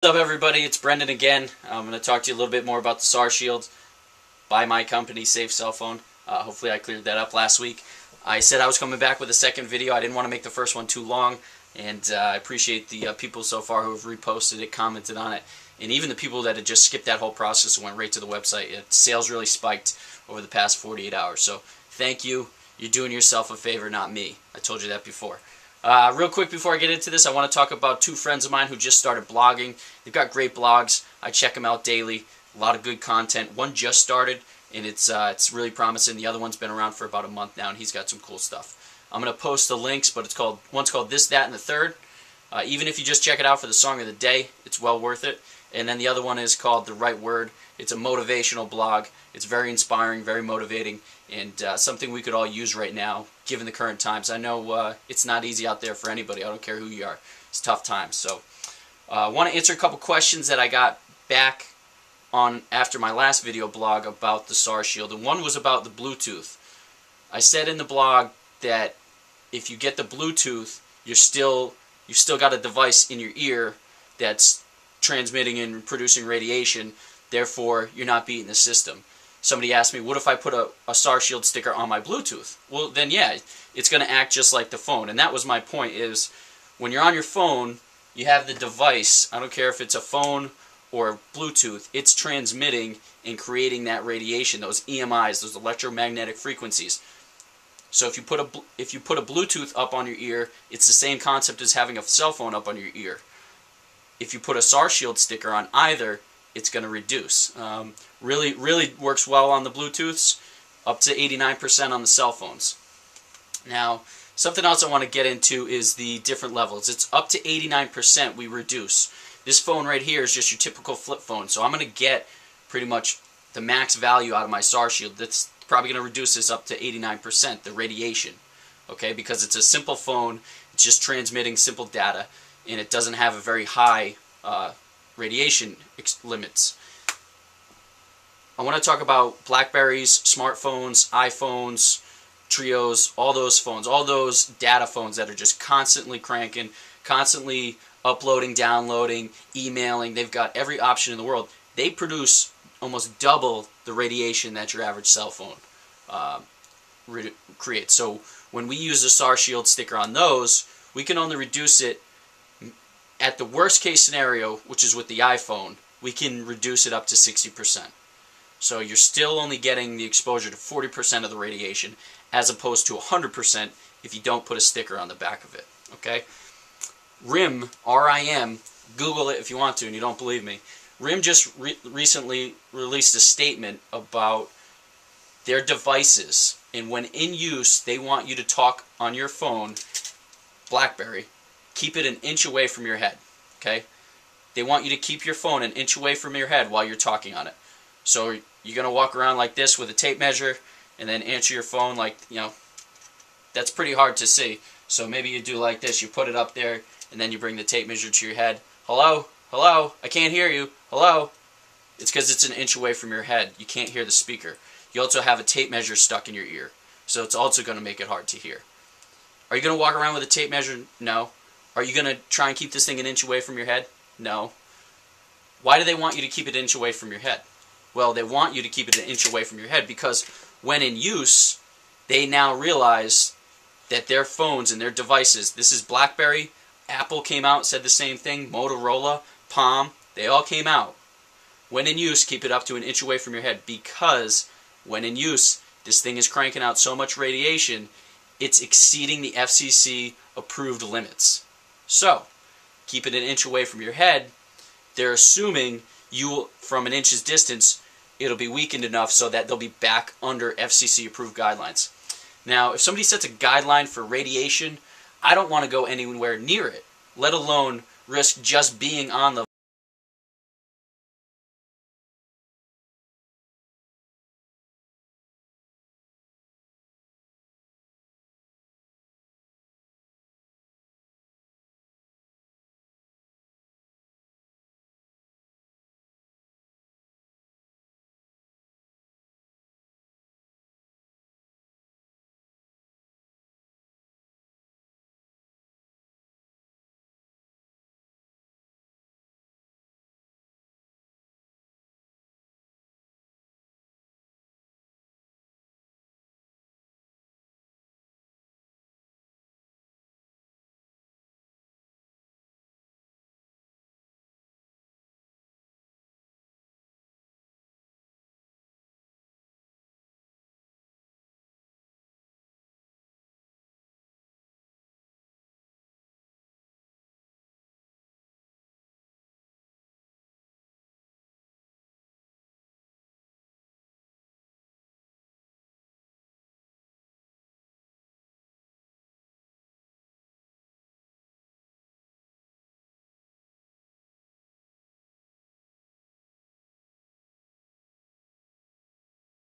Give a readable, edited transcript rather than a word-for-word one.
What's up, everybody? It's Brendan again. I'm going to talk to you a little bit more about the SAR Shield by my company, Safe Cell Phone. Hopefully I cleared that up last week. I said I was coming back with a second video. I didn't want to make the first one too long, and I appreciate the people so far who have reposted it, commented on it, and even the people that had just skipped that whole process and went right to the website. Sales really spiked over the past 48 hours, so thank you. You're doing yourself a favor, not me. I told you that before. Real quick before I get into this, I want to talk about two friends of mine who just started blogging. They've got great blogs. I check them out daily. A lot of good content. One just started, and it's really promising. The other one's been around for about a month now, and he's got some cool stuff. I'm going to post the links, but one's called This, That, and the Third. Even if you just check it out for the song of the day, it's well worth it. And then the other one is called The Right Word. It's a motivational blog. It's very inspiring, very motivating, and something we could all use right now, given the current times. I know it's not easy out there for anybody. I don't care who you are. It's tough times. So I want to answer a couple questions that I got back on after my last video blog about the SAR Shield, and one was about the Bluetooth. I said in the blog that if you get the Bluetooth, you've still got a device in your ear that's transmitting and producing radiation, therefore you're not beating the system. Somebody asked me, what if I put a SAR Shield sticker on my Bluetooth? Well, then yeah, it's going to act just like the phone. And that was my point, is when you're on your phone, you have the device, I don't care if it's a phone or Bluetooth, it's transmitting and creating that radiation, those EMIs, those electromagnetic frequencies. So if you put a Bluetooth up on your ear, it's the same concept as having a cell phone up on your ear. If you put a SAR Shield sticker on either, it's going to reduce. Really works well on the Bluetooths, up to 89% on the cell phones. Now, something else I want to get into is the different levels. It's up to 89% we reduce. This phone right here is just your typical flip phone, so I'm going to get pretty much the max value out of my SAR Shield. That's probably going to reduce this up to 89%, the radiation, okay? Because it's a simple phone, it's just transmitting simple data, and it doesn't have a very high radiation limits. I want to talk about Blackberries, smartphones, iPhones, Trios, all those phones, all those data phones that are just constantly cranking, constantly uploading, downloading, emailing. They've got every option in the world. They produce almost double the radiation that your average cell phone creates. So when we use a SAR Shield sticker on those, we can only reduce it at the worst case scenario, which is with the iPhone, we can reduce it up to 60%. So you're still only getting the exposure to 40% of the radiation, as opposed to 100% if you don't put a sticker on the back of it. Okay? RIM, R-I-M, Google it if you want to and you don't believe me. RIM just recently released a statement about their devices, and when in use, they want you to talk on your phone, BlackBerry, keep it an inch away from your head, okay? They want you to keep your phone an inch away from your head while you're talking on it. So you're going to walk around like this with a tape measure and then answer your phone like, that's pretty hard to see. So maybe you do like this, you put it up there, and then you bring the tape measure to your head. Hello? Hello? I can't hear you. Hello? It's because it's an inch away from your head. You can't hear the speaker. You also have a tape measure stuck in your ear. So it's also going to make it hard to hear. Are you going to walk around with a tape measure? No. Are you going to try and keep this thing an inch away from your head? No. Why do they want you to keep it an inch away from your head? Well, they want you to keep it an inch away from your head because when in use, they now realize that their phones and their devices, this is BlackBerry, Apple came out and said the same thing, Motorola, Palm, they all came out. When in use, keep it up to an inch away from your head because when in use, this thing is cranking out so much radiation, it's exceeding the FCC approved limits. So, keep it an inch away from your head. They're assuming from an inch's distance, it'll be weakened enough so that they'll be back under FCC approved guidelines. Now, if somebody sets a guideline for radiation, I don't want to go anywhere near it, let alone risk just being on the